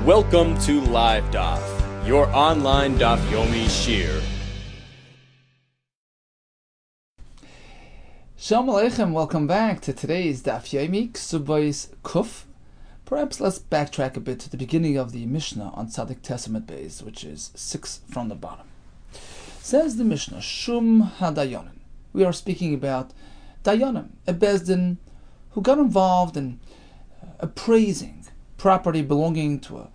Welcome to Live Daf, your online Daf Yomi Shir. Shalom Aleichem, welcome back to today's Daf Yomi, Kesubos Kuf. Perhaps let's backtrack a bit to the beginning of the Mishnah on Tzadik Testament Beis, which is 6 from the bottom. Says the Mishnah, Shum HaDayanim. We are speaking about Dayanim, a Bezdin who got involved in appraising property belonging to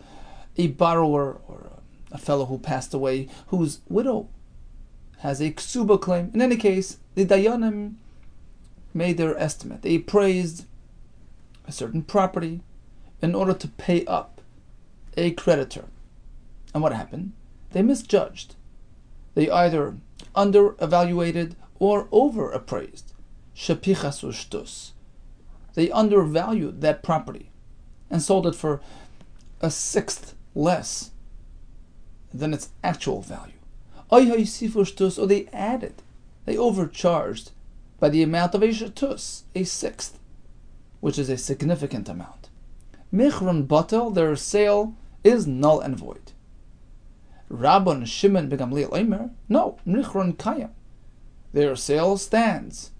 a borrower or a fellow who passed away, whose widow has a Kesuba claim. In any case, the Dayanim made their estimate. They appraised a certain property in order to pay up a creditor. And what happened? They misjudged. They either under-evaluated or over-appraised. Shepichas ushtus. They undervalued that property and sold it for a sixth less than its actual value. Or they added, they overcharged by the amount of a shatus, a sixth, which is a significant amount. Michron batel, their sale is null and void. Rabban Shimon begamliel omer, no, michron kayam, their sale stands,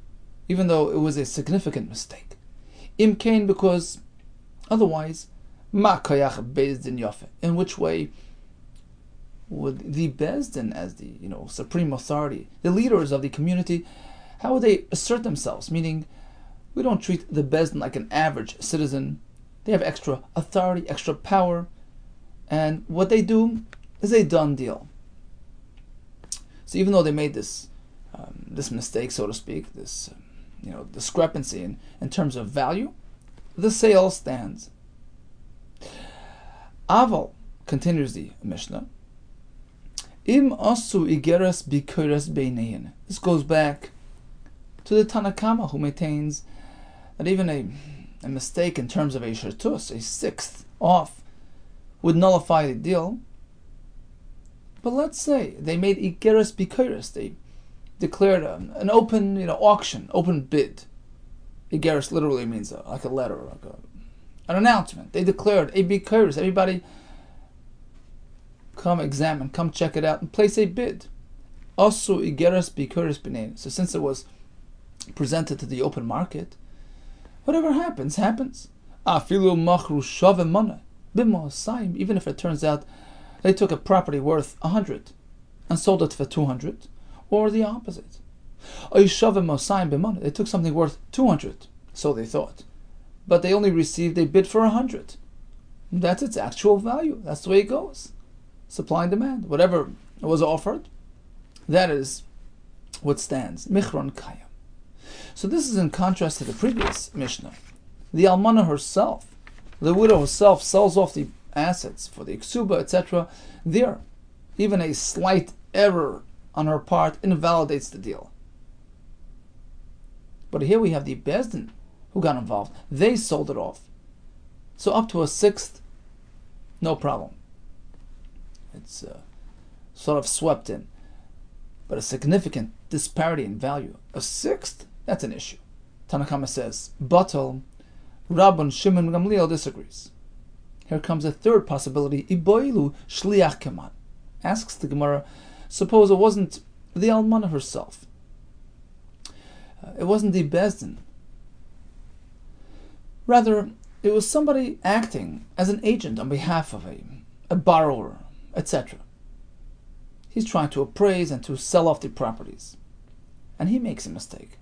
even though it was a significant mistake. Imkain, because otherwise, ma kayach bezdin yafe. In which way would the bezdin, as the supreme authority, the leaders of the community, how would they assert themselves? Meaning, we don't treat the bezdin like an average citizen. They have extra authority, extra power, and what they do is a done deal. So even though they made this mistake, so to speak, this discrepancy in terms of value, the sale stands. Aval, continues the Mishnah, Im asu igeres bikuras beinein. This goes back to the Tanakama, who maintains that even a mistake in terms of a shirtus, a sixth off, would nullify the deal. But let's say they made igeres bikuras. They declared an open auction, open bid. Igeres literally means like a letter, like an announcement. They declared a bikuras. Everybody come examine, come check it out, and place a bid. Also igeres bikuras b'nein. So since it was presented to the open market, whatever happens, happens. Afilu machru shave mana b'mosayim. Even if it turns out they took a property worth 100 and sold it for 200, or the opposite. They took something worth 200, so they thought, but they only received a bid for 100. That's its actual value. That's the way it goes. Supply and demand. Whatever was offered, that is what stands. Michron kayam. So this is in contrast to the previous Mishnah. The almana herself, the widow herself, sells off the assets for the Kesuba, etc. There, even a slight error on her part invalidates the deal. But here we have the bezdin who got involved. They sold it off. So up to a sixth, no problem. It's sort of swept in. But a significant disparity in value, a sixth, that's an issue. Tanakama says, Batal, Rabban Shimon Gamliel disagrees. Here comes a third possibility. Iboilu shliach keman. Asks the Gemara, suppose it wasn't the almana herself. It wasn't the bezdin. Rather, it was somebody acting as an agent on behalf of a borrower, etc. He's trying to appraise and to sell off the properties. And he makes a mistake.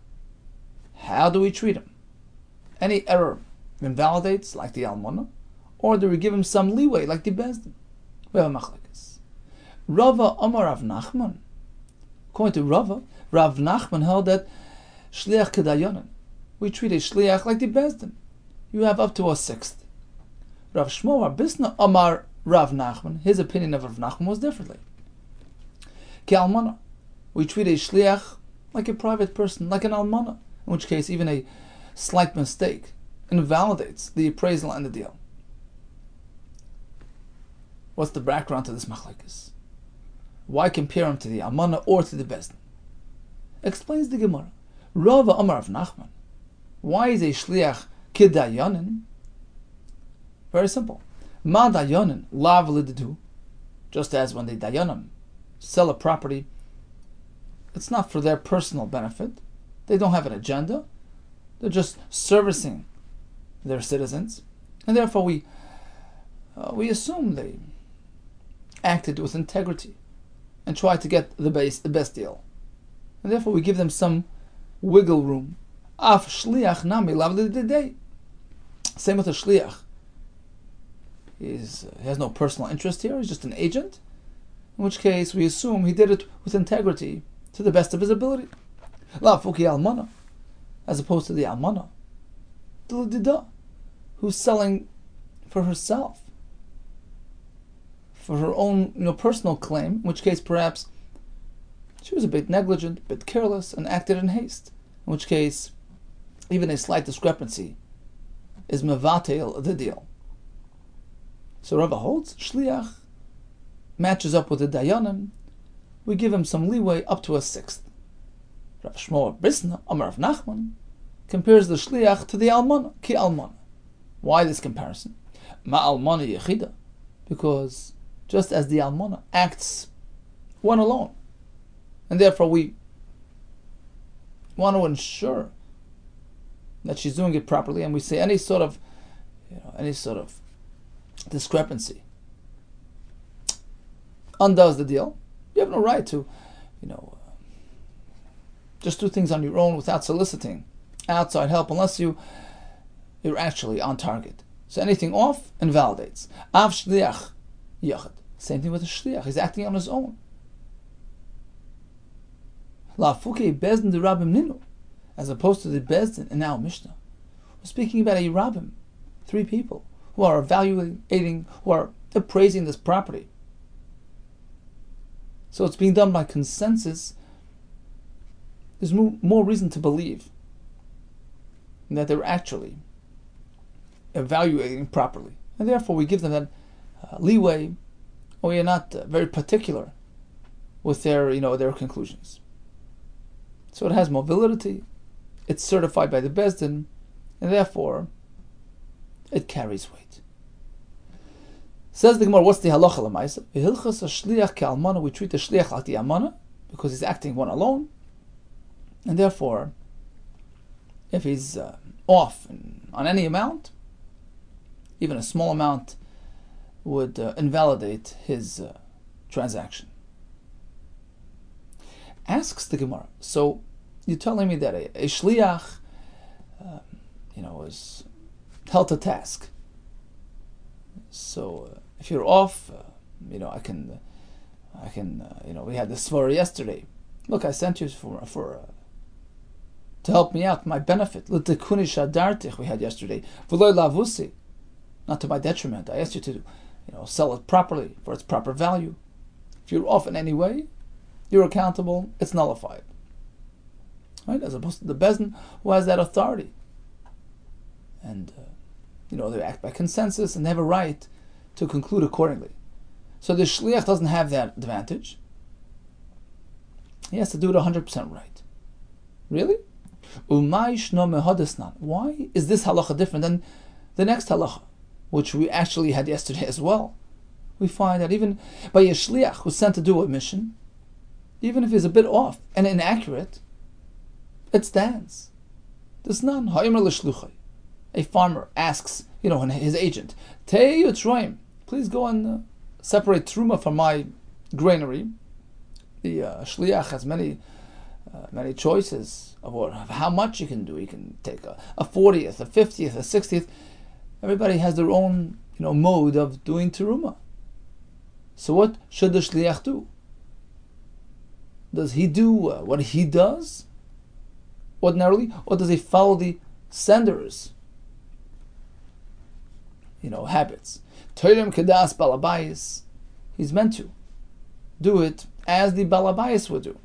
How do we treat him? Any error invalidates, like the almana, or do we give him some leeway, like the bezdin? We have a machlekes. Rava Amar Rav Nachman. According to Rava, Rav Nachman held that shliach kedayanan. We treat a shliach like the bezdin. You have up to a sixth. Rav Shmuel Bisna Amar Rav Nachman. His opinion of Rav Nachman was differently. Ke almana. We treat a shliach like a private person, like an almana. In which case, even a slight mistake invalidates the appraisal and the deal. What's the background to this machlekes? Why compare him to the almana or to the bezdin? Explains the Gemara. Rava Amar Rav Nachman. Why is a shliach kedayanin? Very simple. Ma dayanin lav lididu, just as when the dayanim sell a property, it's not for their personal benefit. They don't have an agenda. They're just servicing their citizens, and therefore we assume they acted with integrity and tried to get the best deal, and therefore we give them some wiggle room. Af shliach nami lav lididei. Same with a shliach. He has no personal interest here. He's just an agent, in which case we assume he did it with integrity to the best of his ability. La fuki almana, as opposed to the almana, who's selling for herself, for her own personal claim, in which case perhaps she was a bit negligent, a bit careless, and acted in haste, in which case even a slight discrepancy is mevatel the deal. So Rava holds, shliach matches up with the dayanim, we give him some leeway up to a sixth. Rav Shmuel Brisna, Amar Rav Nachman, compares the shliach to the almana, ki almana. Why this comparison? Ma almana yechida, because just as the almana acts one alone, and therefore we want to ensure that she's doing it properly, and we say any sort of discrepancy undoes the deal. You have no right to, just do things on your own without soliciting outside help, unless you're actually on target. So anything off invalidates. Av shliach yachad. Same thing with a shliach. He's acting on his own. La fuke bezdin de rabbim ninu, as opposed to the bezdin in our Mishnah. We're speaking about a rabbim, 3 people who are evaluating, who are appraising this property. So it's being done by consensus. There's more reason to believe that they're actually evaluating properly, and therefore we give them that leeway, or we are not very particular with their conclusions. So it has more validity. It's certified by the Bezdin, and therefore it carries weight. Says the Gemara, what's the halacha l'maisa? V'hilchas hashliach ke'almana, we treat the shliach like the almana because he's acting one alone, and therefore, if he's off on any amount, even a small amount would invalidate his transaction. Asks the Gemara, so you're telling me that a shliach, is held to task. So if you're off, I can, we had this svara yesterday. Look, I sent you for to help me out, my benefit. L'tekuni shadartich we had yesterday. V'loy lavusi, not to my detriment. I asked you to, sell it properly for its proper value. If you're off in any way, you're accountable. It's nullified, right? As opposed to the bezdin who has that authority, and they act by consensus and they have a right to conclude accordingly. So the shliach doesn't have that advantage. He has to do it 100% right. Really? Why is this halacha different than the next halacha, which we actually had yesterday as well? We find that even by a shliach who's sent to do a mission, even if he's a bit off and inaccurate, it stands. There's none. A farmer asks, his agent, please go and separate truma from my granary. The shliach has many choices of how much you can do. You can take a 40th, a 50th, a 60th. Everybody has their own mode of doing teruma. So what should the shliach do? Does he do what he does ordinarily, or does he follow the sender's habits? Toilem kedas balabayis. He's meant to do it as the balabayis would do.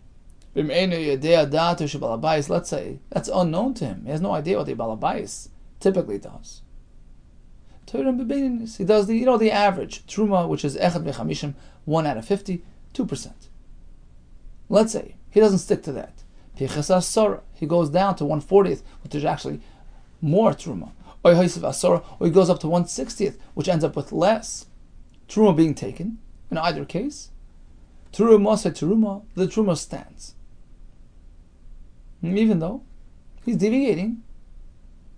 Let's say that's unknown to him. He has no idea what the balabayis typically does. He does the average truma, which is echad mechamishim, 1 out of 50, 2%. Let's say he doesn't stick to that. He goes down to 1/40th, which is actually more truma. or he goes up to 1/60th, which ends up with less Truma being taken. In either case, Teruma said Teruma, the Truma stands. Even though he's deviating,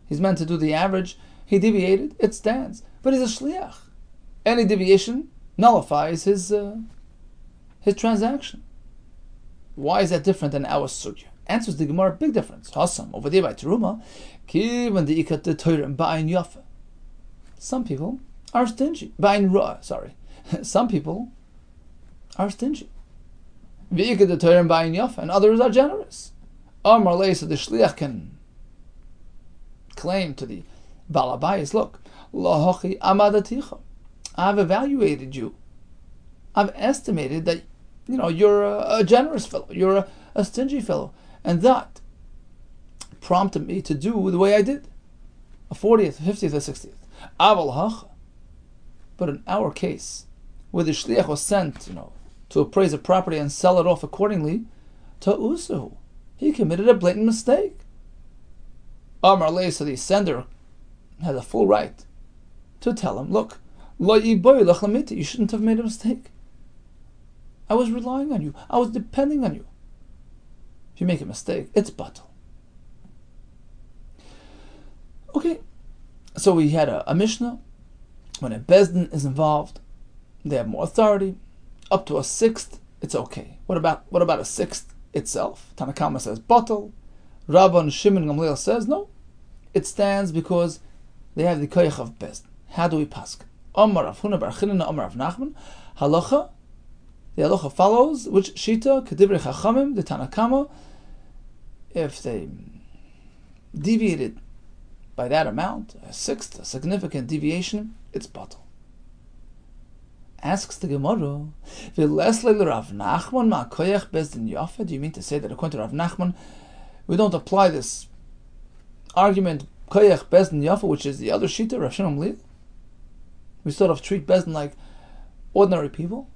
he's meant to do the average, he deviated, it stands. But he's a shliach. Any deviation nullifies his transaction. Why is that different than our sugya? Answers the Gemara, big difference. Hasam, over there by Teruma, kivan the ikat the Torah ba'in yafa. Some people are stingy. Ba'in ra, sorry. Some people are stingy. V'ikat the Torah ba'in yafa, and others are generous. Amar lei, so the shliach can claim to the balabayis, look, lahochi amadaticha. I've evaluated you. I've estimated that you're a generous fellow, you're a stingy fellow, and that prompted me to do the way I did, a 40th, 50th, or 60th. Aval hacha. But in our case, where the shliach was sent, to appraise a property and sell it off accordingly, to usuhu, he committed a blatant mistake. Amar lei, so the sender has a full right to tell him, look, you shouldn't have made a mistake. I was relying on you. I was depending on you. If you make a mistake, it's batal. Okay, so we had a Mishnah. When a Bezdin is involved, they have more authority. Up to a 6th, it's okay. What about a 6th itself? Tanakama says batal. Rabban Shimon Gamliel says no. It stands because they have the koyach of Bezdin. How do we pass? Amar Rav Huna bar Chinina, Amar Rav Nachman, halacha. The halacha follows which shita kedivrei chachamim the Tanakama. If they deviated by that amount, a 6th, a significant deviation, it's batal. Asks the Gemara, v'lesle Rav Nachman ma koyach Bezdin yafa. Do you mean to say that according to Rav Nachman, we don't apply this argument koyach Bezdin yafa, which is the other shita, Rav Shimon Gamliel? We sort of treat Bezdin like ordinary people.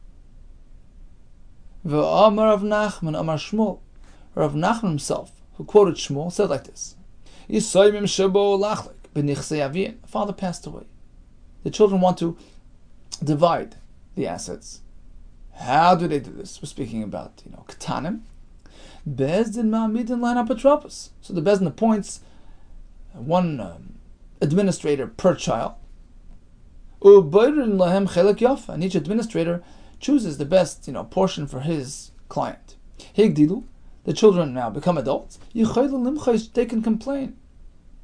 V'amar Rav Nachman Amar Shmuel. Rav Nachman himself, who quoted Shmuel, said like this: Yisoymim shebo lachlik b'nichsei avin. Father passed away. The children want to divide the assets. How do they do this? We're speaking about ketanim. Bezdin ma'amidin line apotropos. So the Bezdin appoints one administrator per child. And each administrator chooses the best portion for his client. Higdilu, the children now become adults. They can complain.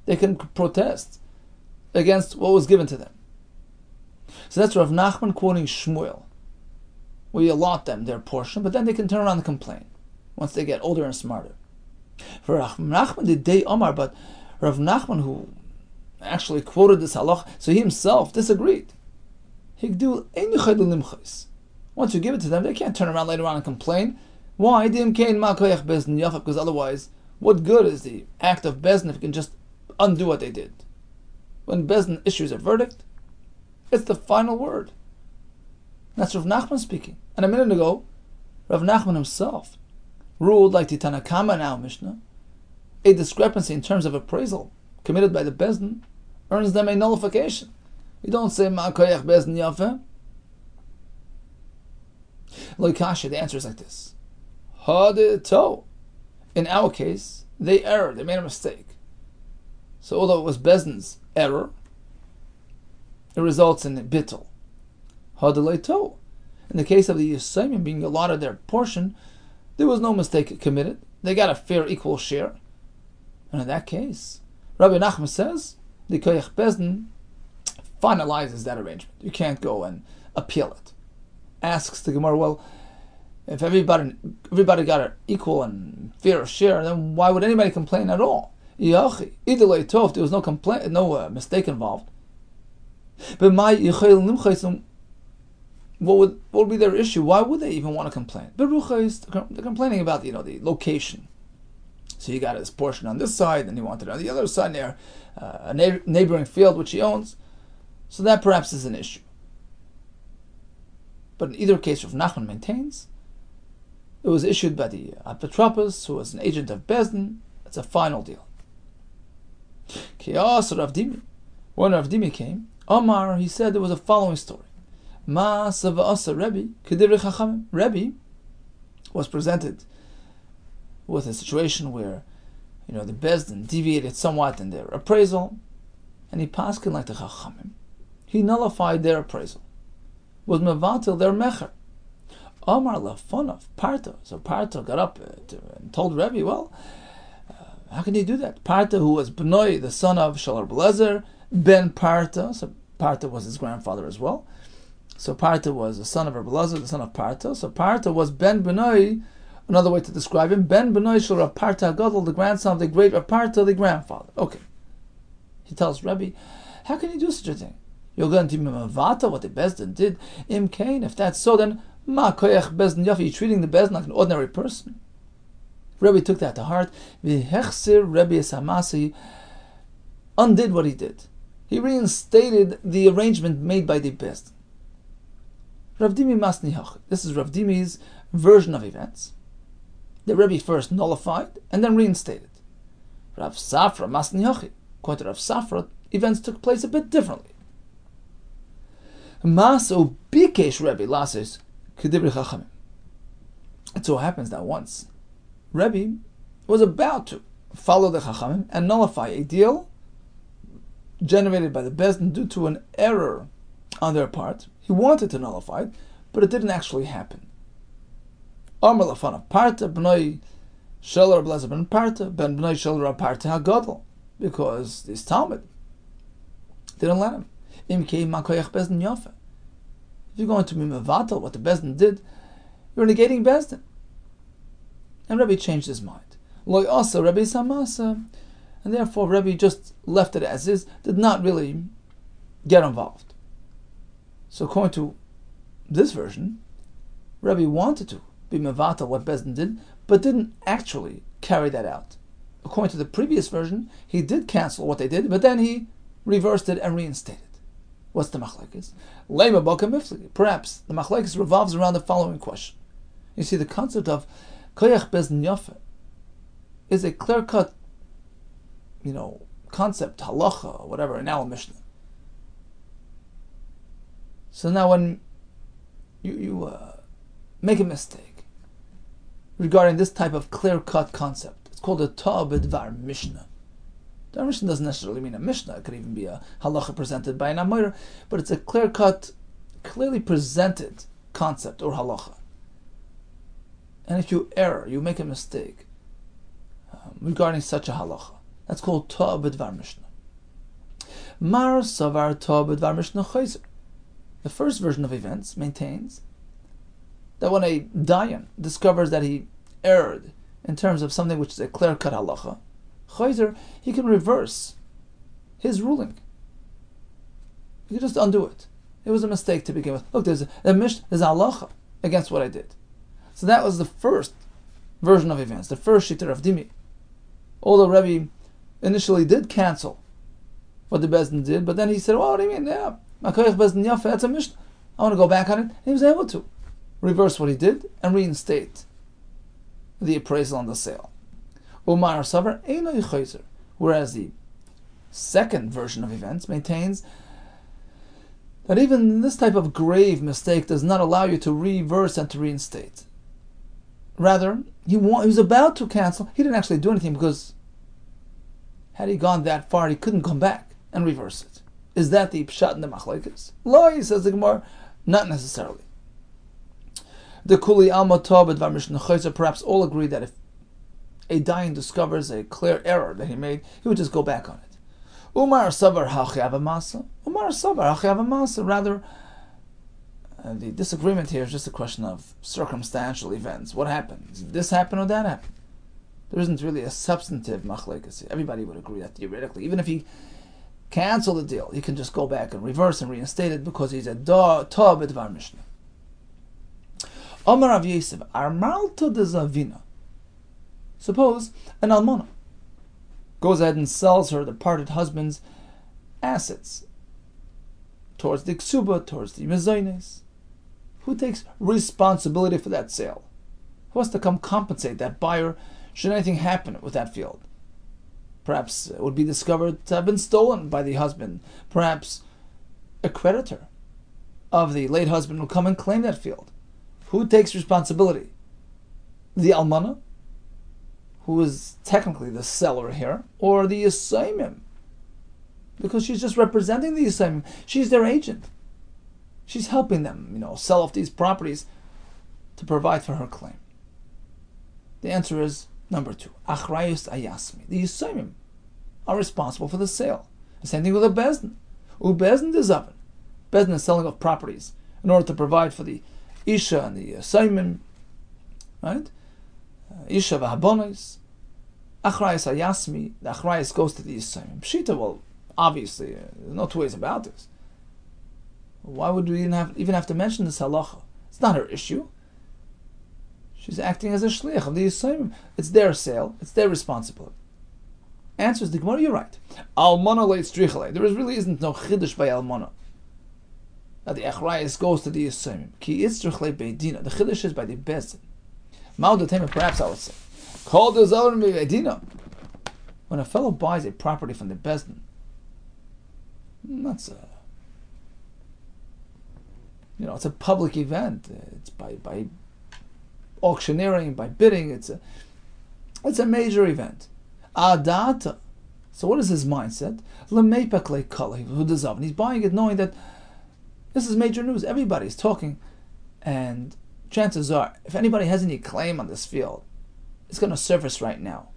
They can protest against what was given to them. So that's Rav Nachman quoting Shmuel. We allot them their portion, but then they can turn around and complain once they get older and smarter. For Rav Nachman did day Omar, but Rav Nachman, who actually quoted this halach, so he himself disagreed. Once you give it to them, they can't turn around later on and complain. Why? Because otherwise, what good is the act of Bezdin if you can just undo what they did? When Bezdin issues a verdict, it's the final word. That's Rav Nachman speaking. And a minute ago, Rav Nachman himself ruled like the Tanakama in our Mishnah, a discrepancy in terms of appraisal committed by the Bezdin earns them a nullification. You don't say Ma'akoyach Bezdin Yafeh. Loikasha, the answer is like this. Hadito. In our case, they erred, they made a mistake. So although it was Bezdin's error, it results in a bittul. Hadeleito. In the case of the Yisayim being allotted their portion, there was no mistake committed. They got a fair, equal share. And in that case, Rabbi Nachman says, the Koyach Bezdin finalizes that arrangement. You can't go and appeal it. Asks the Gemara, well, if everybody got an equal and fair share, then why would anybody complain at all? If there was no complaint, no mistake involved. But what would be their issue? Why would they even want to complain? They're complaining about the location. So you got his portion on this side, and he wanted it on the other side near a neighboring field which he owns. So that perhaps is an issue. But in either case, Rav Nachman maintains it was issued by the Apotropos, who was an agent of Bezdin. It's a final deal. Kiyas Rav Dimi. When Rav Dimi came, Omar, he said there was a following story. Ma'asa v'asa Rebbe k'divrei chachamim. Rebbe was presented with a situation where, the Bezdin deviated somewhat in their appraisal, and he paskin like the chachamim. He nullified their appraisal. Was mevatel their mecher. Omar lafonov Parta. So Parta got up and told Rebbe, well, how can he do that? Parta, who was Benoi, the son of Shalor Belezer, ben Parta. So Parta was his grandfather as well. So Parta was the son of Rabbi Lezer, the son of Parta. So Parta was Ben Benoi, another way to describe him, Ben Benoi Shel Rav Parta Gadol, the grandson of the great Rav Parta, the grandfather. Okay. He tells Rebbe, how can you do such a thing? You're going to mavata what the Bezdin did. Im Kain, if that's so, then ma koyach Bezdin Yafi, you're treating the Bezdin like an ordinary person. Rebbe took that to heart. V'hechsir Rebbe Esamasi undid what he did. He reinstated the arrangement made by the Bezdin. Rav Dimi Masni Hach. This is Rav Dimi's version of events. The Rebbe first nullified and then reinstated. Rav Safra Masni Hach. According to Rav Safra, events took place a bit differently. Maso Bikesh Rebbe Lasis Kedibri Chachamim. It so happens that once Rebbe was about to follow the Chachamim and nullify a deal generated by the Bezdin due to an error on their part. He wanted to nullify it, but it didn't actually happen. Amar lafan of Parta, B'nai Shelar Blazer ben Parta, Ben B'nai Shelar Parta HaGadol, because this Talmud didn't let him. Im kei makoyach Bezdin Yafa. If you're going to be mevatel what the Bezdin did, you're negating Bezdin. And Rebbe changed his mind. Loi asa Rebbe Samasa, and therefore Rebbe just left it as is, did not really get involved. So according to this version, Rebbe wanted to be mevatel what Bezdin did, but didn't actually carry that out. According to the previous version, he did cancel what they did, but then he reversed it and reinstated. What's the machlekes? Leima baka miflegi. Perhaps the machlekes revolves around the following question. You see, the concept of koyach Bezdin yafa is a clear-cut, concept, halacha, or whatever, in our Mishnah. So now when you make a mistake regarding this type of clear-cut concept, it's called a Ta'abidvar Mishnah. The Mishnah doesn't necessarily mean a Mishnah. It could even be a halacha presented by an Amoira, but it's a clear-cut, clearly presented concept or halacha. And if you err, you make a mistake regarding such a halacha, that's called Ta'abidvar Mishnah. Mar Savar Ta'abidvar Mishnah Chayzer. The first version of events maintains that when a dayan discovers that he erred in terms of something which is a clear-cut halacha, Chayzer, he can reverse his ruling. He can just undo it. It was a mistake to begin with. Look, there's a halacha against what I did. So that was the first version of events, the first shita of Dimi. Although Rebbe initially did cancel what the Bezdin did, but then he said, well, what do you mean? Yeah, Makoyach Bezdin Yafa, that's a Mishnah. I want to go back on it. And he was able to reverse what he did and reinstate the appraisal on the sale. Umar Savar Eino Chayzer. Whereas the second version of events maintains that even this type of grave mistake does not allow you to reverse and to reinstate. Rather, he was about to cancel. He didn't actually do anything because had he gone that far, he couldn't come back and reverse it. Is that the pshat in the machlekes? Lo, says the Gemara, not necessarily. The Kuli Alma Tov Advar Mishnah Chayzer perhaps all agree that if a dayan discovers a clear error that he made, he would just go back on it. Umar Savar Hachav Amasa. Umar Savar Hachav Amasa. Rather, the disagreement here is just a question of circumstantial events. What happened? Did this happen or that happen? There isn't really a substantive machlekes. Everybody would agree that theoretically, even if he canceled the deal, he can just go back and reverse and reinstate it because he's a Tov Advar Mishnah. Omar Rav Yosef, Armalto de Zavina. Suppose an almana goes ahead and sells her departed husband's assets towards the Kesuba, towards the Mezoines. Who takes responsibility for that sale? Who has to come compensate that buyer should anything happen with that field? Perhaps it would be discovered to have been stolen by the husband. Perhaps a creditor of the late husband will come and claim that field. Who takes responsibility? The almana, who is technically the seller here, or the yisayimim? Because she's just representing the yisayimim. She's their agent. She's helping them, sell off these properties to provide for her claim. The answer is number 2. Achrayus ayasmi. The yisayimim are responsible for the sale. The same thing with a bezdin. Bezdin is oven. Bezdin is selling off properties in order to provide for the isha and the yisayimim, right? Isha v'habonis. Achrayus ayasmi. The achrayus goes to the yisayimim. Pshita, well, obviously, there's no two ways about this. Why would we even have to mention this halacha? It's not her issue. She's acting as a shliach of the yisayimim. It's their sale. It's their responsibility. Answers the Gemara, you're right. Almana leit strichale. There really isn't no chiddush by almana. Now the achrayus goes to the yisayimim. Ki itzrichle beidina. The chiddush is by the bezdin. Ma'udatema, perhaps I would say. Kol dezarim beidina. When a fellow buys a property from the bezdin, that's it's a public event. It's by auctioneering, by bidding. It's a major event. Adata. So what is his mindset? He's buying it knowing that this is major news. Everybody's talking, and chances are, if anybody has any claim on this field, it's going to surface right now.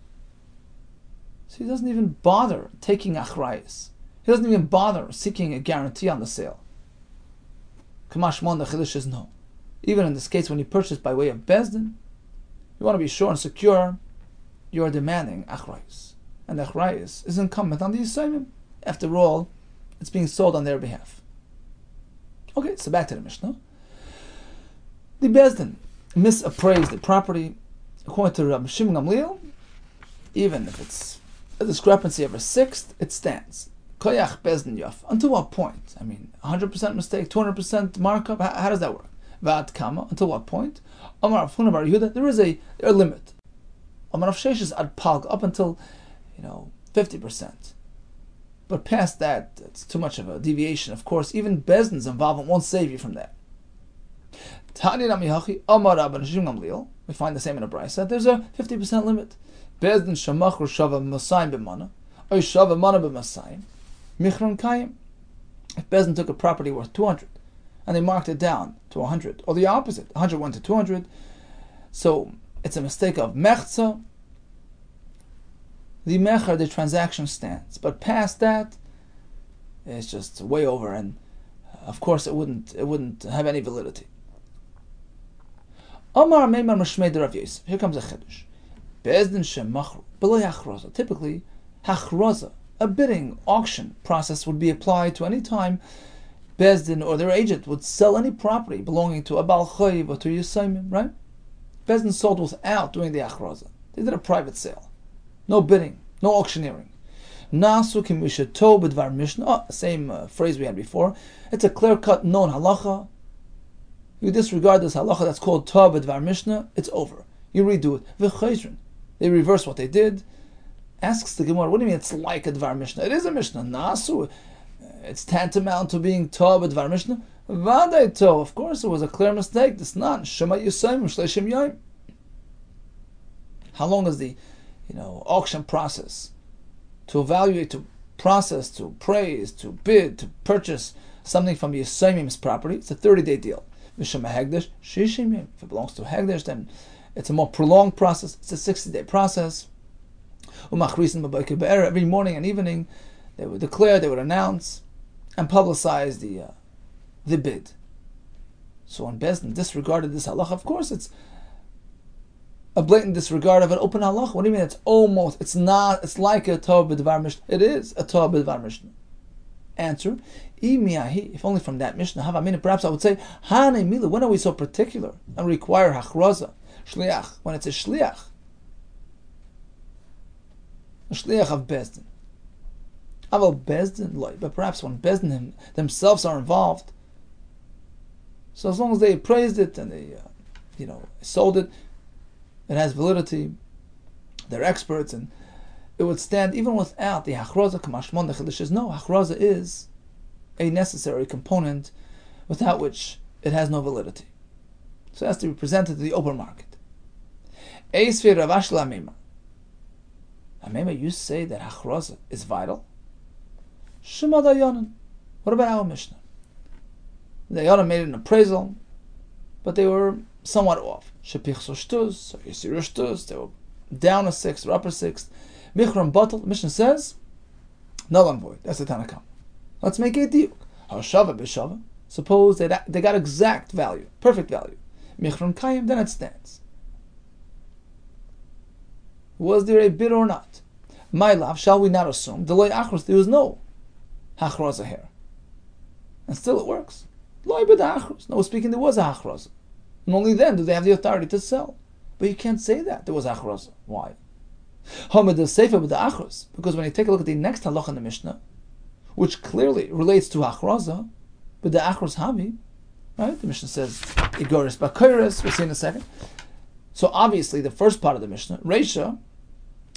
So he doesn't even bother taking achrayus. He doesn't even bother seeking a guarantee on the sale. Kamashmon, the chiddush is no. Even in this case, when you purchase by way of bezdin, you want to be sure and secure you are demanding achrayus. And the achrayus is incumbent on the yisayimim. After all, it's being sold on their behalf. Okay, so back to the Mishnah. The bezdin misappraised the property. According to Rabbi Shimon Gamliel, even if it's a discrepancy of a sixth, it stands. Koyach bezdin yaf. Until what point? 100% mistake, 200% markup? How does that work? Vat kama. Until what point? Amar Rav Yehuda Bar Yehuda. There is a limit. Amar Rav Sheshes ad palg, up until 50%. But past that, it's too much of a deviation. Of course, even bezdin's involvement won't save you from that. Tani Rami Hachi Amar Rabbi Shimon Gamliel. We find the same in a brayso. There's a 50% limit. Bezdin shamachur shava masayim b'mana, or shava mana b'masayim. Michron kayim. If bezdin took a property worth 200 and they marked it down to 100, or the opposite, 100 went to 200, so it's a mistake of mechza. The mecher, the transaction stands, but past that, it's just way over, and of course it wouldn't have any validity. Omar Meimar Mashmei Rav Yosef. Here comes a chiddush. Bezdin shemachru b'lo hachroza. Typically, hachroza, a bidding auction process, would be applied to any time bezdin or their agent would sell any property belonging to a bal chayiv or to yisayimim. Right? Bezdin sold without doing the hachroza. They did a private sale. No bidding, no auctioneering. Nasu kim vishato b'dvar mishnah. Same phrase we had before. It's a clear-cut known halacha. You disregard this halacha that's called Tov B'dvar Mishnah, it's over. You redo it. V'chayzrin. They reverse what they did. Asks the Gemara, what do you mean it's like a Dvar Mishnah? It is a Mishnah. Nasu. It's tantamount to being Tov B'dvar Mishnah. Vaday Tov. Of course, it was a clear mistake. This not Shema Yisayim Shleshim Yayim. How long is the auction process? To evaluate, to process, to appraise, to bid, to purchase something from Yisayim's property. It's a 30-day deal. If it belongs to Hegdesh, then it's a more prolonged process. It's a 60-day process. Every morning and evening, they would declare, they would announce, and publicize the bid. So when Bezdin disregarded this halacha, of course it's a blatant disregard of an open halacha. What do you mean? It's like a Tov B'dvar Mishnah. It is a Tov B'dvar Mishnah. Answer, if only from that Mishnah, perhaps I would say, when are we so particular and require hachraza, shliach, when it's a shliach of Bezdin. Aval Bezdin, but perhaps when Bezdin themselves are involved, so as long as they appraised it and they sold it, it has validity, they're experts, and it would stand even without the hachraza. Kamashmon the chiddush is no, hachraza is a necessary component without which it has no validity. So it has to be presented to the open market. Eisvir ravash lamema. Amema, you say that hachraza is vital? Shema dayanan. What about our Mishnah? The Dayanan made an appraisal, but they were somewhat off. Shepichso shtus, yisiru shtus, they were down a sixth or upper sixth. Michram batal, the Mishnah says, null and void. That's the Tanakam. Let's make a diuk. Hashava b'shava. Suppose they got exact value, perfect value. Michram kayim, then it stands. Was there a bid or not? My love, shall we not assume? Delay achros, there was no hachraza here. And still it works. Loi bid achros. No, speaking, there was a hachraza. And only then do they have the authority to sell. But you can't say that there was hachraza. Why? Because when you take a look at the next halach in the Mishnah, which clearly relates to hachraza, but the achros havi, right? The Mishnah says igoris bakoris. We'll see in a second. So obviously, the first part of the Mishnah, Reisha,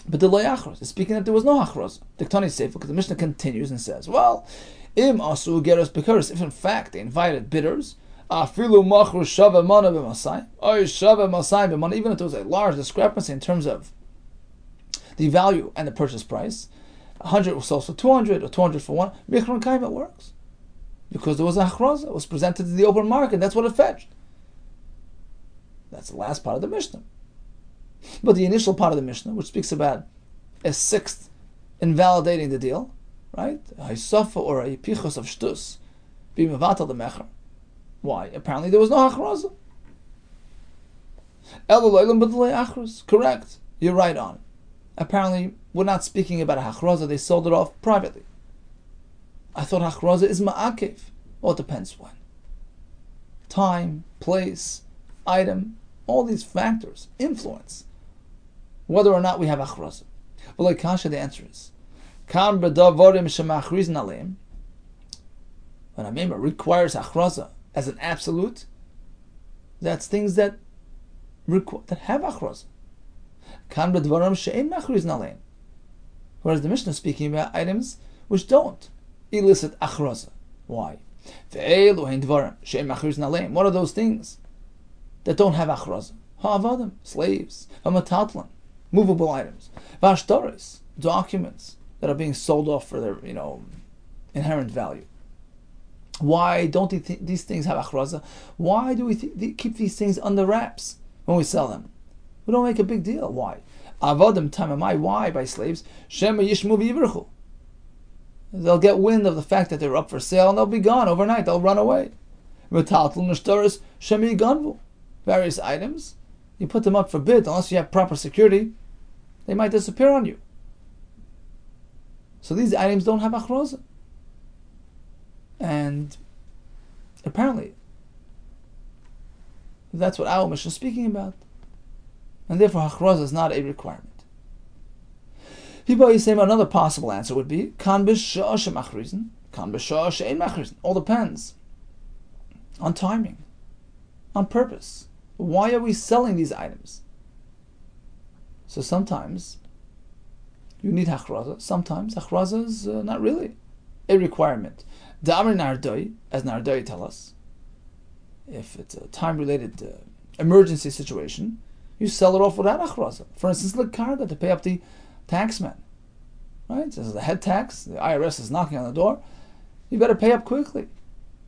but the loy achros is speaking that there was no hachraza. Diktani sefer, because the Mishnah continues and says, well, im asu geros bakoris. If in fact they invited bidders, afilu machru shava mana b'masai, oy shava masai b'mana. Even if there was a large discrepancy in terms of the value and the purchase price, 100 was sold for 200 or 200 for 1, Michron Kaim, it works. Because there was a hachraza, it was presented to the open market, that's what it fetched. That's the last part of the Mishnah. But the initial part of the Mishnah, which speaks about a sixth invalidating the deal, right? A hisafa or a pichos of shtus, being mevatel the mecher. Why? Apparently there was no hachraza. Elolaylam b'dlei achros. Correct. You're right on. Apparently, we're not speaking about a hachraza, they sold it off privately. I thought hachraza is ma'akev. Well, it depends when. Time, place, item, all these factors influence whether or not we have hachraza. But like Kasha, the answer is, Kan b'davorim shemachrizn aleim, when a member requires hachraza as an absolute, that's things that have hachraza. Whereas the Mishnah is speaking about items which don't elicit achraza. Why? What are those things that don't have achraza? Ha'avadim, slaves, ha'matatlan, movable items, v'ashtaris, documents that are being sold off for their inherent value. Why don't these things have achraza? Why do we keep these things under wraps when we sell them? We don't make a big deal. Why? Avodim tamamai. Why by slaves? Shema yishmu v'yivrchu. They'll get wind of the fact that they're up for sale and they'll be gone overnight. They'll run away. V'tatlum nishtaris shema yiganvu. Various items, you put them up for bid. Unless you have proper security, they might disappear on you. So these items don't have achraza. And apparently, that's what our Mishnah is speaking about. And therefore, hachraza is not a requirement. People are saying another possible answer would be kan b'shah shemachrizin, kan b'shah she'ein machrizin. All depends on timing, on purpose. Why are we selling these items? So sometimes you need hachraza. Sometimes hachraza is not really a requirement. Da'amri nardoi, as nardoi tell us, if it's a time-related emergency situation, you sell it off without achraza. For instance, lekarga, to pay up the taxman. Right? So the head tax, the IRS is knocking on the door. You better pay up quickly.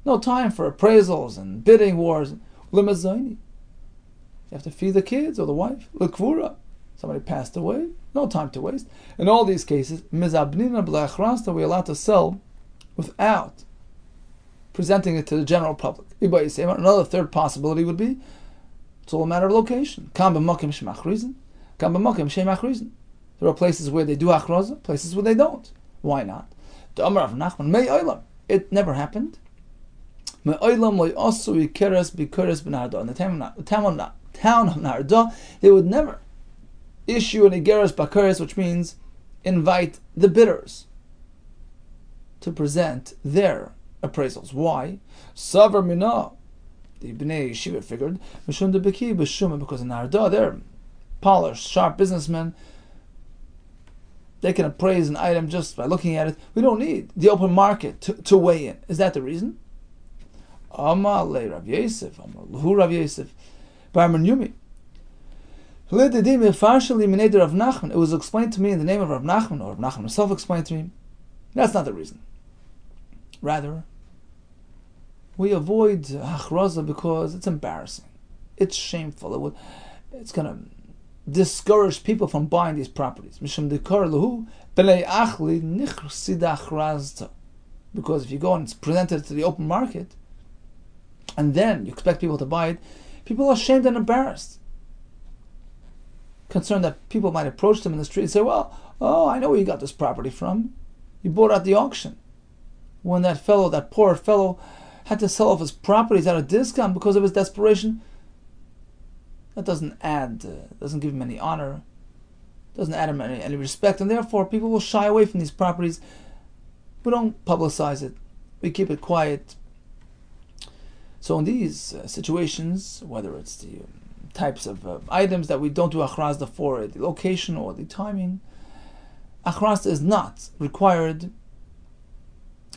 No time for appraisals and bidding wars. Limazoni. You have to feed the kids or the wife. Lekvura. Somebody passed away. No time to waste. In all these cases, mizabnina b'le'achrasta, we're allowed to sell without presenting it to the general public. Another third possibility would be it's all a matter of location. There are places where they do achraza, places where they don't. Why not? It never happened. In the town of Narda, they would never issue an igeres bakaris, which means invite the bidders to present their appraisals. Why? Savar mina. The Bnei Yeshiva figured, because in Narda, they're polished, sharp businessmen. They can appraise an item just by looking at it. We don't need the open market to weigh in. Is that the reason? Amar le Rav Yosef, Amar lehu Rav Yosef, Barman Yumi. It was explained to me in the name of Rav Nachman, or Rav Nachman himself explained to me. That's not the reason. Rather, we avoid hachraza because it's embarrassing. It's shameful. It's going to discourage people from buying these properties. Because if you go and it's presented to the open market, and then you expect people to buy it, people are ashamed and embarrassed. Concerned that people might approach them in the street and say, well, I know where you got this property from. You bought it at the auction. When that poor fellow, had to sell off his properties at a discount because of his desperation, that doesn't give him any honor, doesn't add him any respect, and therefore people will shy away from these properties. We don't publicize it. We keep it quiet. So in these situations, whether it's the types of items that we don't do achrazda for, the location or the timing, achrazda is not required.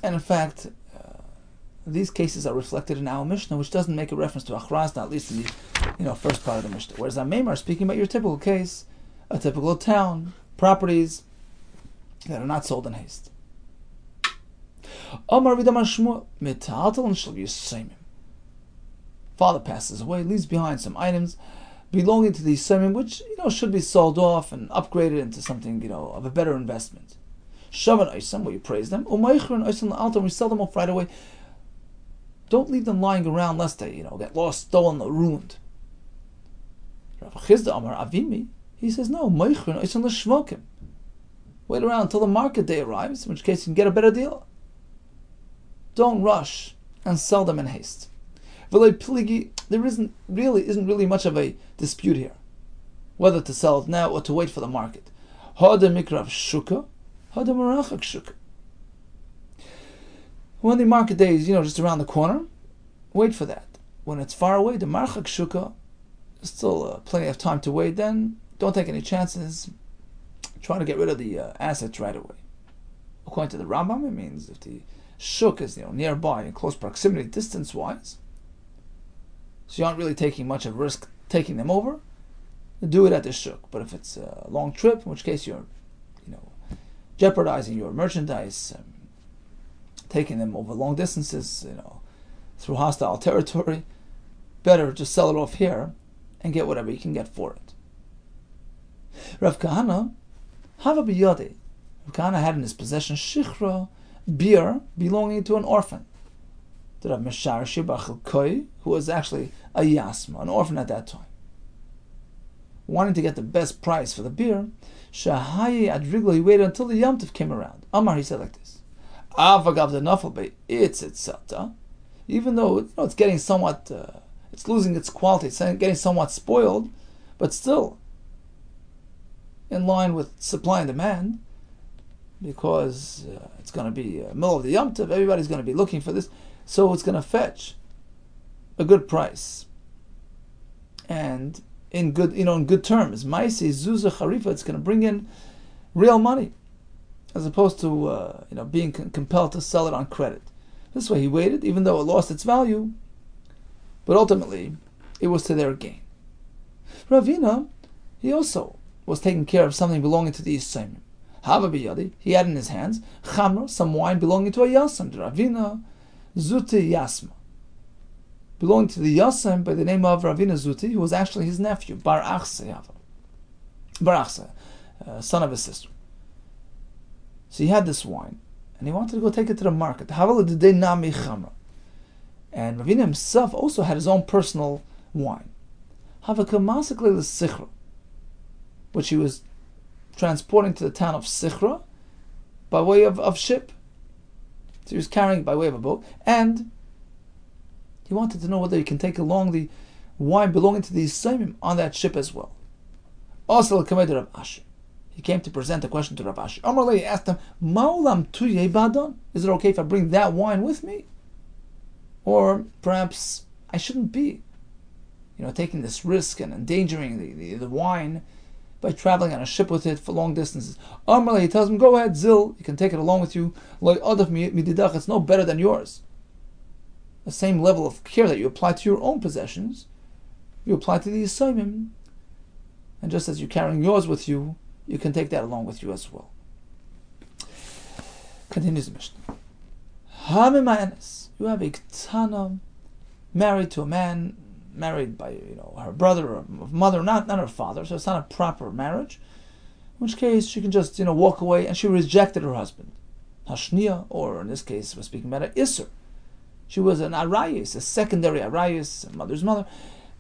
And in fact, these cases are reflected in our Mishnah, which doesn't make a reference to achrazda, at least in the first part of the Mishnah. Whereas Amemar is speaking about your typical case, a typical town, properties that are not sold in haste. Father passes away, leaves behind some items belonging to the Yisraelim, which should be sold off and upgraded into something of a better investment. Shavan Oisam, where you praise them, Umaychron Oisam Altam, we sell them off right away. Don't leave them lying around lest they get lost, stolen, or ruined. Rav Chizda Amar Avimi, he says no, Meichron Oisam L'Shvokim. Wait around until the market day arrives, in which case you can get a better deal. Don't rush and sell them in haste. There isn't really much of a dispute here, whether to sell it now or to wait for the market. Hada mikrav shuka, hada marachak shuka. When the market day is just around the corner, wait for that. When it's far away, the marachak shuka, still plenty of time to wait. Then don't take any chances. Try to get rid of the assets right away. According to the Rambam, it means if the shuk is nearby in close proximity, distance-wise, so you aren't really taking much of a risk taking them over, do it at the shuk. But if it's a long trip, in which case you're jeopardizing your merchandise, taking them over long distances, through hostile territory, better just sell it off here and get whatever you can get for it. Rav Kahana, Hava biyade. Rav Kahana had in his possession shichra, beer belonging to an orphan. The Rav Meshar Shibachel Koi, who was actually a yasma, an orphan at that time. Wanting to get the best price for the beer, Shahayi Adriglo, he waited until the Yom Tov came around. Amar, he said like this: Avagav the Nafal it's itzata, even though it's getting somewhat, it's losing its quality, it's getting somewhat spoiled, but still in line with supply and demand, because it's going to be middle of the Yom Tov, everybody's going to be looking for this, so it's going to fetch a good price, and in good terms. Maisi Zuza Harifa, it's going to bring in real money, as opposed to being compelled to sell it on credit. This way he waited, even though it lost its value, but ultimately it was to their gain. Ravina, he also was taking care of something belonging to the Yisraelim. Hava biyadi, he had in his hands chamra, some wine belonging to a yasam. Ravina Zuti Yasma, belonging to the yasam by the name of Ravina Zuti, who was actually his nephew, Bar Achse, son of his sister. So he had this wine, and he wanted to go take it to the market. And Ravina himself also had his own personal wine, which he was transporting to the town of Sichra by way of ship. So he was carrying by way of a boat, and he wanted to know whether he can take along the wine belonging to the Yisraelim on that ship as well. Also, he came to present a question to Rav Ashi. Amarle asked him, "Ma'olam tuye badon? Is it okay if I bring that wine with me? Or perhaps I shouldn't be, taking this risk and endangering the wine by traveling on a ship with it for long distances. Amarle, he tells him, go ahead, Zil, you can take it along with you. It's no better than yours. The same level of care that you apply to your own possessions, you apply to the Yisayim. And just as you're carrying yours with you, you can take that along with you as well. Continues the Mishnah. You have a Ktana married to a man, married by her brother or mother, not her father, so it's not a proper marriage. In which case she can just walk away, and she rejected her husband. Hashniya, or in this case we're speaking about an Isser. She was an Arayis, a secondary Arayis, a mother's mother,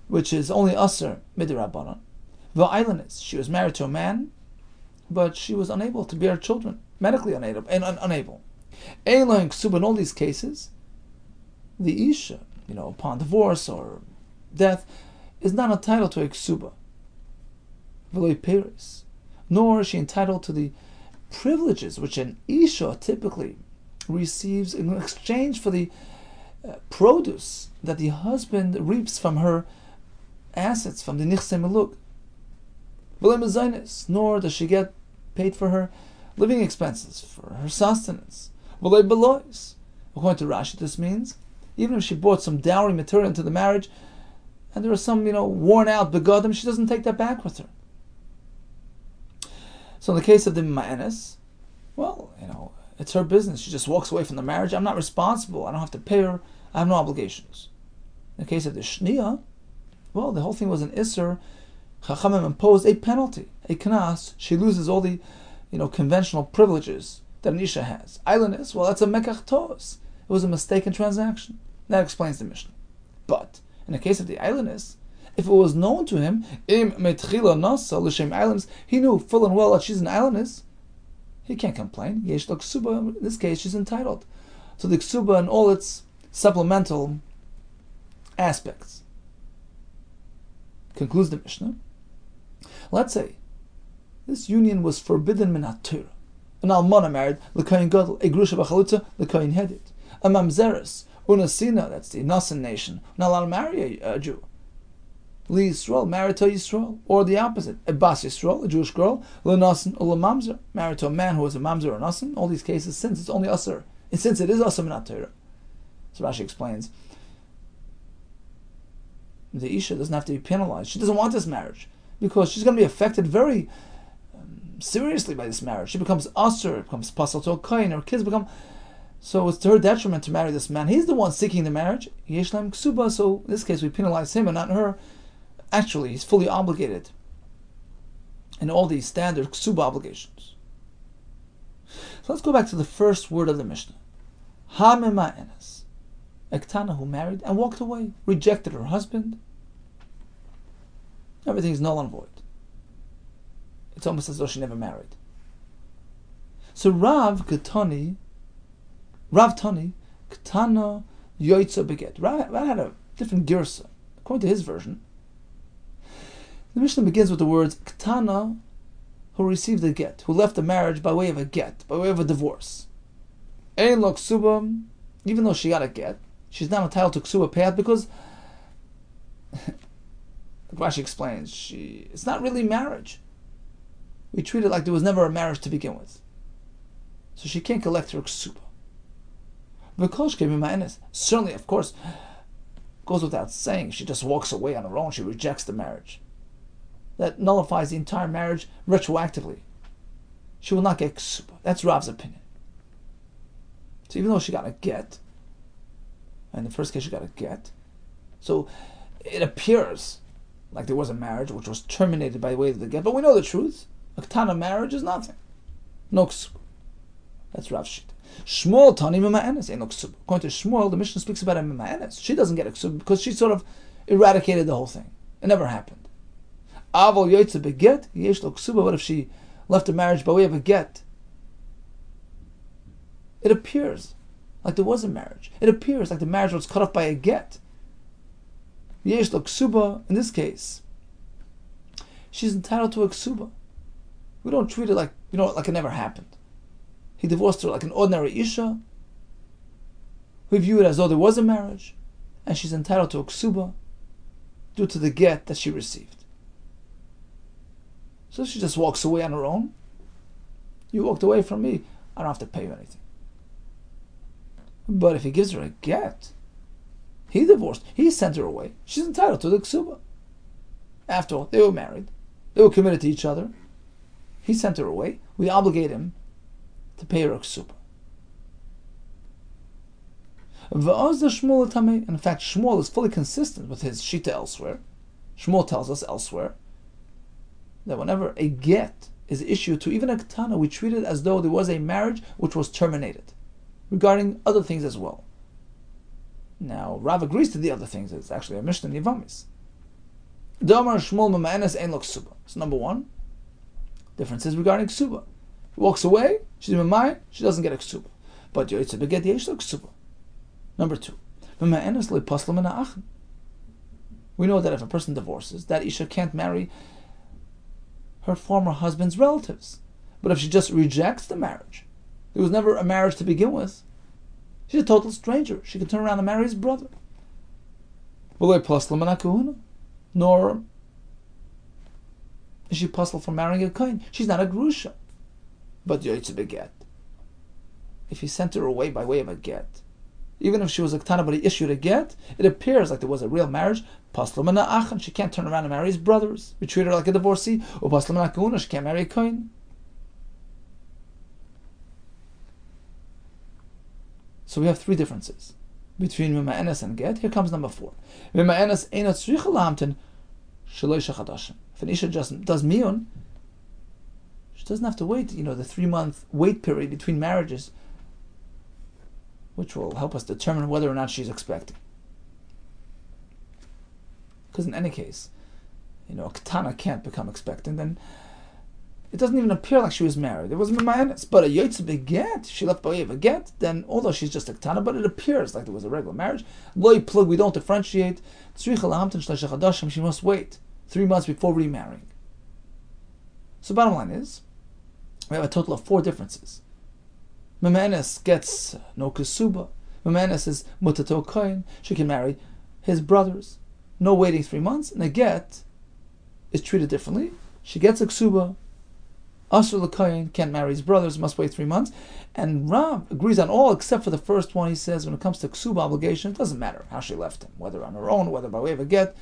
which is only Asr Midirabbanan. Va'ailanis, she was married to a man, but she was unable to bear children, medically unable. Eilain Ksuba, in all these cases, the Isha, upon divorce or death, is not entitled to a Ksuba. V'loi Peris, nor is she entitled to the privileges which an Isha typically receives in exchange for the produce that the husband reaps from her assets, from the Nichse Meluk. Nor does she get paid for her living expenses, for her sustenance. According to Rashi, this means even if she brought some dowry material into the marriage, and there are some, worn out begadim, she doesn't take that back with her. So in the case of the ma'anis, well, it's her business. She just walks away from the marriage. I'm not responsible. I don't have to pay her. I have no obligations. In the case of the shniya, well, the whole thing was an isser. Chachamim imposed a penalty, a knas. She loses all the, conventional privileges that an isha has. Eilanis, well, that's a mekach tos. It was a mistaken transaction. That explains the Mishnah. But in the case of the eilanis, if it was known to him, im metchila nasa l'shem eilanis, he knew full and well that she's an eilanis. He can't complain. Yesh lo ksuba. In this case, she's entitled to the ksuba and all its supplemental aspects. Concludes the Mishnah. Let's say this union was forbidden min haTorah. An almana married l'kohen gadol, a grusha b'chalutza l'kohen hedit. A mamzeres, unasina, that's the Nasan nation, not allowed to marry a Jew. Li Yisrael, married to Yisrael, or the opposite, a bas Yisrael, a Jewish girl, l'nasan or l'mamzer, married to a man who is a mamzer or nasan. All these cases, since it's only asur, and since it is asur min haTorah. So Rashi explains, the Isha doesn't have to be penalized. She doesn't want this marriage, because she's going to be affected very seriously by this marriage. She becomes asur, becomes pasal to a kohen, her kids become... So it's to her detriment to marry this man. He's the one seeking the marriage. Yesh lam ksuba, so in this case we penalize him and not her. Actually, he's fully obligated in all these standard ksuba obligations. So let's go back to the first word of the Mishnah. Ha-mema enes. Ektana, who married and walked away, rejected her husband. Everything's null and void. It's almost as though she never married. So Rav Tani, Ktana Yoitza Beget. Rav had a different girsa. According to his version, the Mishnah begins with the words Ktana, who received a get, who left the marriage by way of a get, by way of a divorce. Ein lo ksuba, even though she got a get, she's not entitled to ksuba payat because, like Rashi explains, it's not really marriage. We treat it like there was never a marriage to begin with. So she can't collect her ksuba. Certainly, of course, goes without saying, she just walks away on her own, she rejects the marriage. That nullifies the entire marriage retroactively. She will not get ksuba. That's Rav's opinion. So even though she got a get, in the first case she got a get, so it appears like there was a marriage which was terminated by way of the get, but we know the truth. A ketana marriage is nothing. No ksuba. That's Rav's shit. Shmuel Tani Mima'enes ain't no ksuba. According to Shmuel, the Mishnah speaks about a Mima'enes. She doesn't get a ksuba because she sort of eradicated the whole thing. It never happened. Avol Yoitze Beget, Yesh lo ksuba. What if she left a marriage by way of a get? It appears like there was a marriage. It appears like the marriage was cut off by a get. Yesh lo ksuba, in this case, she's entitled to a ksuba. We don't treat it like, like it never happened. He divorced her like an ordinary Isha. We view it as though there was a marriage, and she's entitled to a ksuba due to the get that she received. So she just walks away on her own. You walked away from me, I don't have to pay you anything. But if he gives her a get, he divorced, he sent her away, she's entitled to the ksuba. After all, they were married, they were committed to each other. He sent her away, we obligate him to pay her a ksuba. In fact, Shmuel is fully consistent with his shita elsewhere. Shmuel tells us elsewhere that whenever a get is issued to even a ketana, we treat it as though there was a marriage which was terminated, regarding other things as well. Now, Rav agrees to the other things. It's actually a Mishnah in Yevamis. So number one, differences regarding ksuba. He walks away, she's in my mind, she doesn't get a ksuba. But yoytze beget yesh lo ksuba. Number two, we know that if a person divorces, that Isha can't marry her former husband's relatives. But if she just rejects the marriage, there was never a marriage to begin with, she's a total stranger. She can turn around and marry his brother. Nor is she puzzled for marrying a kohen. She's not a grusha. But yoytze beget, if he sent her away by way of a get, even if she was a ketana but he issued a get, it appears like there was a real marriage. She can't turn around and marry his brothers. We treat her like a divorcee. She can't marry a kohen. So we have three differences between mima'enes and get. Here comes number four. Mima'enes einot tzricha lahamtin shaloisha chadashim. If an isha just does miyun, she doesn't have to wait, the 3-month wait period between marriages, which will help us determine whether or not she's expecting. Because in any case, a ketana can't become expectant, then it doesn't even appear like she was married. It wasn't mima'enes. But a yoytze beget, she left by way of a get, then although she's just a ketana, but it appears like there was a regular marriage. Loy plug, we don't differentiate. Tzricha lahamtin shleisha chadashim, she must wait 3 months before remarrying. So bottom line is, we have a total of 4 differences. Mima'enes gets no kesuba. Mima'enes is mutato kohen. She can marry his brothers. No waiting 3 months. And a get is treated differently. She gets a kesuba. Asur l'kohen can't marry his brothers. Must wait 3 months. And Rav agrees on all except for the first one. He says when it comes to kesuba obligation, it doesn't matter how she left him, whether on her own, whether by way of a get.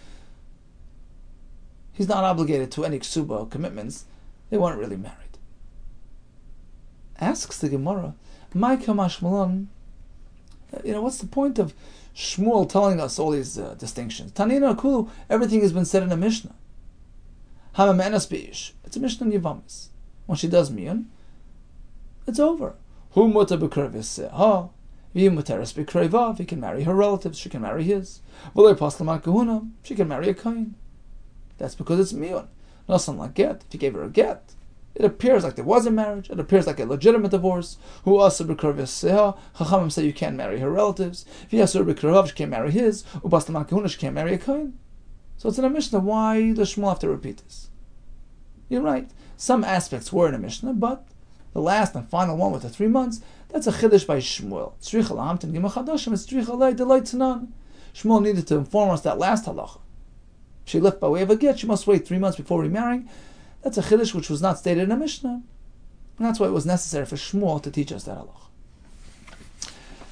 He's not obligated to any kesuba commitments. They weren't really married. Asks the Gemara, what's the point of Shmuel telling us all these distinctions? Tanina Kulu, everything has been said in a Mishnah. Hamamenas Beish, it's a Mishnah in Yevamis. When she does miyun, it's over. Hu muta b'krevis ha, v'hi muteres b'krevav, he can marry her relatives, she can marry his. V'loi paslaman kahuna, she can marry a kohen. That's because it's miyun. Not something like get. If he gave her a get, it appears like there was a marriage. It appears like a legitimate divorce. Who asur b'krevis Chachamim say you can't marry her relatives. If he asur b'krevav, she can't marry his. U'paslaman kahuna, she can't marry a kohen. So it's in a Mishnah. Why does Shmuel have to repeat this? You're right. Some aspects were in a Mishnah, but the last and final one with the 3 months, that's a chiddush by Shmuel. Tzricha lahamtin gimel chadashim, it's tzricha lei delay tanan. Shmuel needed to inform us that last halacha. If she left by way of a get, she must wait 3 months before remarrying. That's a chiddush which was not stated in a Mishnah. And that's why it was necessary for Shmuel to teach us that halacha.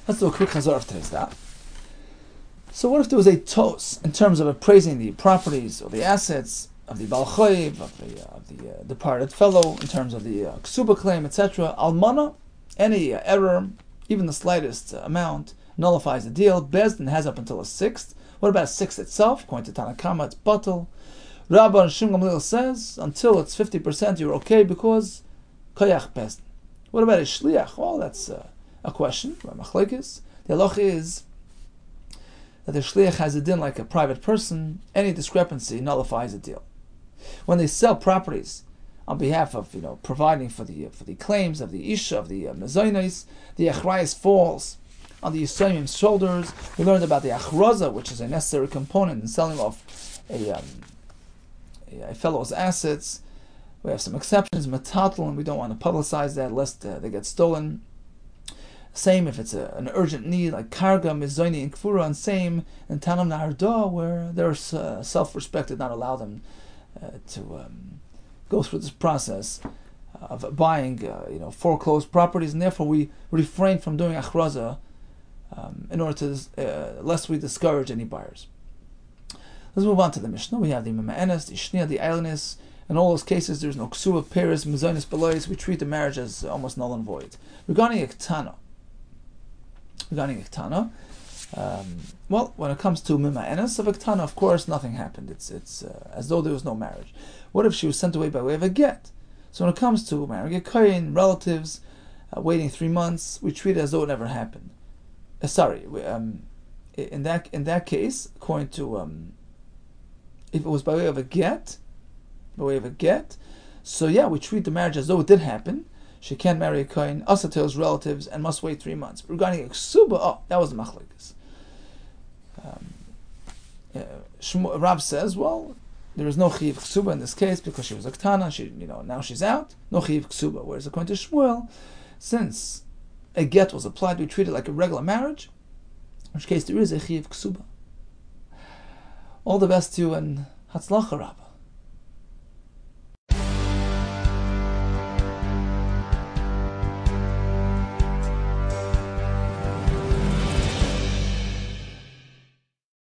Let's do a quick chazor of today's daf. So what if there was a tos in terms of appraising the properties or the assets of the Baal Chayv, of the departed fellow, in terms of the Kesuba claim, etc. Almana, any error, even the slightest amount, nullifies the deal. Bezdin has up until a sixth. What about a sixth itself? According to Tanakama, it's batal. Rabbi and Shim Gamliel says, until it's 50%, you're okay because koyach Bezdin. What about a shliach? Well, that's a question. Machlekes. The halacha is that the shliach has a din like a private person. Any discrepancy nullifies the deal. When they sell properties on behalf of providing for the claims of the isha, of the mezainis, the achrayas falls on the Yisraelim's shoulders. We learned about the achraza, which is a necessary component in selling off a fellow's assets. We have some exceptions, metatl, and we don't want to publicize that lest they get stolen. Same if it's an urgent need, like karga, mezoni, and kfura, and same in tanam na'arda, where they're self-respect did not allow them to go through this process of buying, foreclosed properties, and therefore we refrain from doing achraza in order to, lest we discourage any buyers. Let's move on to the Mishnah. We have the Mima'enes, the Shnia, the Eilenis. In all those cases, there's no ksuba, peres, mezonis, belois. We treat the marriage as almost null and void. Regarding a ktana, well, when it comes to Mima'enes of a ktana, of course, nothing happened. It's as though there was no marriage. What if she was sent away by way of a get? So when it comes to marrying a kohen, relatives, waiting 3 months, we treat it as though it never happened. In that case, according to if it was by way of a get, so yeah, we treat the marriage as though it did happen. She can't marry a kohen, also to his relatives, and must wait 3 months. Regarding a ksuba, that was the machlekes. Rab says, well, there is no chiv ksuba in this case because she was a ktana. Now she's out. No chiv ksuba. Whereas according to Shmuel, since a get was applied, we treat it like a regular marriage, in which case there is a chiv ksuba. All the best to you and hatzlacha, Rabbi.